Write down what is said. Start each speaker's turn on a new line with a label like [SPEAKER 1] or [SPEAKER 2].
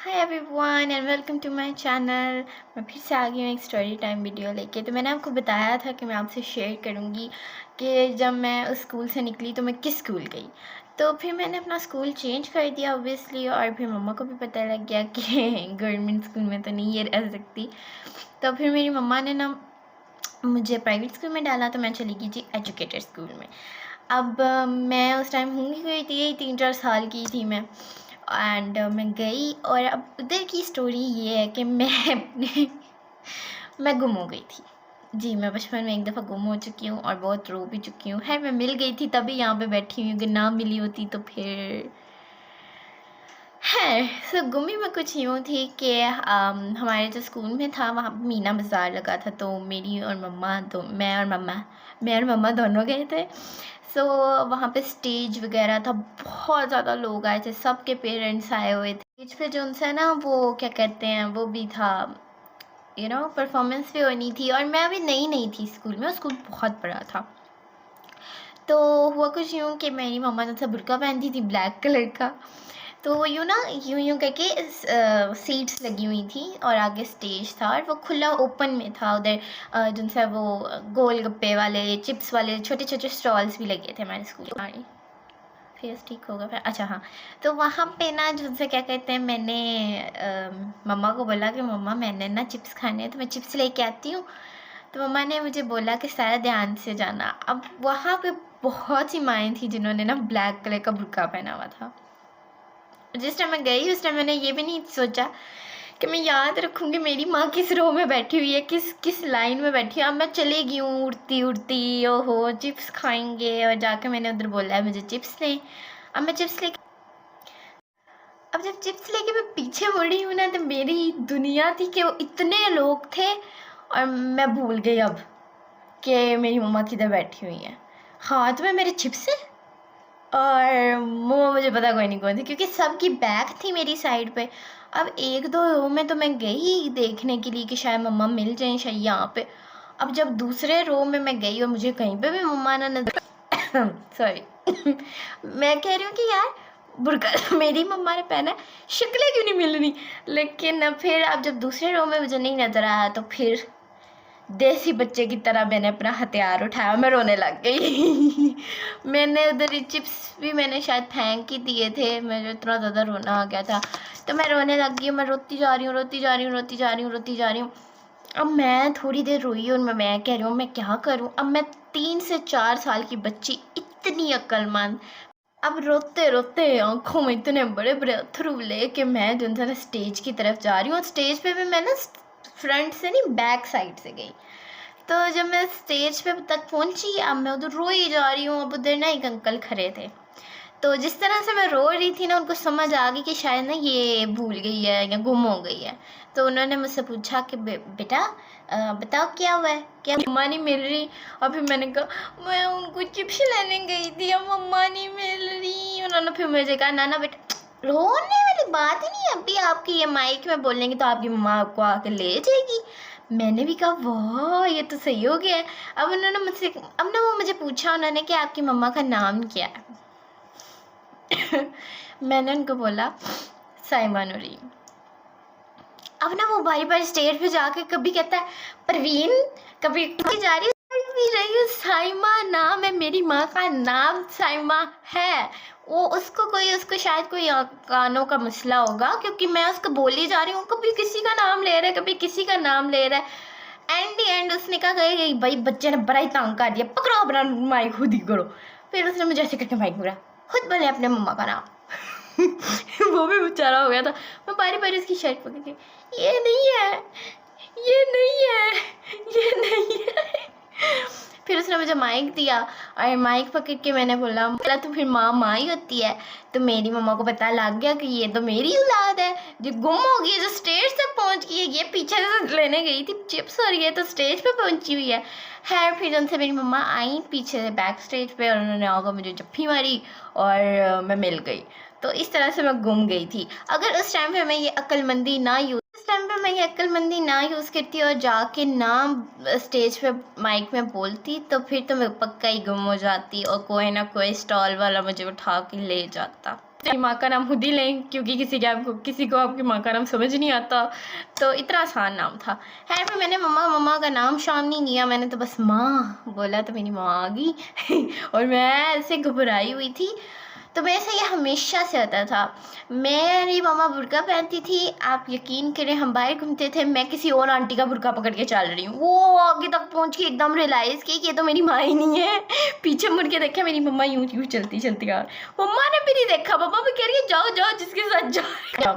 [SPEAKER 1] Hi everyone and welcome to my channel. मैं फिर से आ गई हूँ एक स्टोरी टाइम वीडियो लेके। तो मैंने आपको बताया था कि मैं आपसे शेयर करूँगी कि जब मैं उस स्कूल से निकली तो मैं किस स्कूल गई। तो फिर मैंने अपना स्कूल चेंज कर दिया ऑब्वियसली, और फिर मम्मा को भी पता लग गया कि गवर्नमेंट स्कूल में तो नहीं ये रह सकती। तो फिर मेरी मम्मा ने ना मुझे प्राइवेट स्कूल में डाला, तो मैं चली गई थी एजुकेटेड स्कूल में। अब मैं उस टाइम होंगी गई थी, यही 3-4 साल की थी मैं। एंड मैं गई, और अब उधर की स्टोरी ये है कि मैं गुम हो गई थी। जी, मैं बचपन में एक दफ़ा गुम हो चुकी हूँ और बहुत रो भी चुकी हूँ। है, मैं मिल गई थी तभी यहाँ पे बैठी हुई हूँ, अगर ना मिली होती तो फिर है। सो गुमी में कुछ यूँ थी कि हमारे जो स्कूल में था वहाँ मीना बाज़ार लगा था, तो मैं और मम्मा दोनों गए थे। सो वहाँ पे स्टेज वगैरह था, बहुत ज़्यादा लोग आए थे, सबके पेरेंट्स आए हुए थे। स्टेज पे जो उनसे ना वो क्या कहते हैं वो भी था, परफॉर्मेंस भी होनी थी। और मैं अभी नई नई थी स्कूल में, स्कूल बहुत बड़ा था। तो हुआ कुछ यूँ कि मेरी मम्मा ने सा बुर्का पहनती थी ब्लैक कलर का, तो वो यूँ करके सीट्स लगी हुई थी और आगे स्टेज था, और वो खुला ओपन में था। उधर जिनसे वो गोलगप्पे वाले, चिप्स वाले छोटे छोटे स्टॉल्स भी लगे थे हमारे स्कूल में। फेस ठीक होगा फिर, अच्छा हाँ। तो वहाँ पे ना जिनसे क्या कहते हैं, मैंने मम्मा को बोला कि मम्मा मैंने ना चिप्स खाने हैं, तो मैं चिप्स लेके आती हूँ। तो मम्मा ने मुझे बोला कि सारा ध्यान से जाना। अब वहाँ पे बहुत सी माएँ थी जिन्होंने ना ब्लैक कलर का बुर्का पहना हुआ था। जिस टाइम मैं गई उस टाइम मैंने ये भी नहीं सोचा कि मैं याद रखूँगी मेरी माँ किस रो में बैठी हुई है, किस किस लाइन में बैठी है। अब मैं चले गई हूँ उड़ती उड़ती, ओहो चिप्स खाएंगे, और जाके मैंने उधर बोला है मुझे चिप्स दें। अब मैं चिप्स लेके अब जब चिप्स लेके मैं पीछे मुड़ी हूँ ना, तो मेरी दुनिया थी कि वो इतने लोग थे, और मैं भूल गई अब कि मेरी मम्मा किधर बैठी हुई है। हाथ में मेरे चिप्स हैं, और मम्मा मुझे पता कोई नहीं कौन थी, क्योंकि सबकी बैग थी मेरी साइड पे। अब 1-2 रो में तो मैं गई देखने के लिए कि शायद मम्मा मिल जाए शायद यहाँ पे। अब जब दूसरे रो में मैं गई और मुझे कहीं पे भी मम्मा ना नजर सॉरी मैं कह रही हूँ कि यार बुर्का मेरी मम्मा ने पहना है, शक्लें क्यों नहीं मिल रही। लेकिन फिर अब जब दूसरे रो में मुझे नहीं नज़र आया, तो फिर देसी बच्चे की तरह मैंने अपना हथियार उठाया, मैं रोने लग गई मैंने उधर चिप्स भी मैंने शायद फेंक ही दिए थे, मुझे इतना ज़्यादा रोना आ गया था। तो मैं रोने लग गई, मैं रोती जा रही हूँ, रोती जा रही हूँ, रोती जा रही हूँ, रोती जा रही हूँ। अब मैं थोड़ी देर रोई, और मैं कह रही हूँ मैं क्या करूँ। अब मैं 3 से 4 साल की बच्ची, इतनी अक्लमंद। अब रोते रोते आंखों में इतने बड़े बड़े अथरू लेके मैं जो है स्टेज की तरफ जा रही हूँ। स्टेज पे भी मैं ना फ्रंट से नहीं, बैक साइड से गई। तो जब मैं स्टेज पे तक पहुंची, अब मैं उधर रोई जा रही हूँ। अब उधर ना एक अंकल खड़े थे, तो जिस तरह से मैं रो रही थी ना, उनको समझ आ गई कि शायद ना ये भूल गई है या गुम हो गई है। तो उन्होंने मुझसे पूछा कि बेटा बताओ क्या हुआ है, क्या मम्मा नहीं मिल रही। और फिर मैंने कहा मैं उनको चिप्स लेने गई थी, अब मम्मा नहीं मिल रही। उन्होंने फिर मुझे कहा ना ना बेटा, रोने वाली बात ही नहीं है, अभी आपकी ये माइक में बोलेंगे तो आपकी मम्मा आपको आके ले जाएगी। मैंने भी कहा वाह ये तो सही हो गया है। अब उन्होंने मुझसे अब ना वो मुझे पूछा उन्होंने कि आपकी मम्मा का नाम क्या है। मैंने उनको बोला साइमा नूरीन। अब ना वो बारी बारी स्टेज पे जाके कभी कहता है परवीन, कभी जा रही है साइमा नाम है, मेरी माँ का नाम साइमा है। उसको शायद कोई कानों का मसला होगा, क्योंकि मैं उसको बोली जा रही हूँ, कभी किसी का नाम ले रहा है, कभी किसी का नाम ले रहा है। एंड उसने कहा भाई बच्चे ने बड़ा ही तंग कर दिया, पकड़ो अपना माइक खुद ही करो। फिर उसने मुझे ऐसे करके माइक पकड़ा, खुद बोले अपने मम्मा का नाम। वो भी बेचारा हो गया था। मैं बारी बारी उसकी शर्ट पकड़ के, ये नहीं है, ये नहीं है, ये नहीं है। फिर उसने मुझे माइक दिया, और माइक पकड़ के मैंने बोला तो फिर माँ ही होती है। तो मेरी मम्मा को पता लग गया कि ये तो मेरी औलाद है जो गुम हो गई है, जो स्टेज तक पहुंच गई है। ये पीछे से लेने गई थी चिप्स, और ये तो स्टेज पे पहुंची हुई है। फिर उनसे मेरी मम्मा आई पीछे से बैक स्टेज पे, और उन्होंने आकर मुझे जप्फी मारी, और मैं मिल गई। तो इस तरह से मैं गुम गई थी। अगर उस टाइम पे मैं ये अक्लमंदी ना यूज़ करती और जाके ना स्टेज पे माइक में बोलती, तो फिर तो मैं पक्का ही गुम हो जाती, और कोई ना कोई स्टॉल वाला मुझे उठा के ले जाता। अपनी माँ का नाम खुद ही लें, क्योंकि किसी को आपकी माँ का नाम समझ नहीं आता, तो इतना आसान नाम था। खैर फिर मैंने मम्मा का नाम शाम नहीं लिया, मैंने तो बस माँ बोला तो मेरी माँ आ गई और मैं ऐसे घबराई हुई थी। तो मेरे से ये हमेशा से होता था, मेरी मम्मा बुर्का पहनती थी, आप यकीन करें हम बाहर घूमते थे, मैं किसी और आंटी का बुर्का पकड़ के चल रही हूँ। वो आगे तक पहुँच के एकदम रियलाइज़ की कि ये तो मेरी माँ ही नहीं है। पीछे मुड़ के देखा, मेरी मम्मा यूँ चलती चलती आ, मम्मा ने भी नहीं देखा, मम्मा भी कह रही है जाओ जाओ जिसके साथ जा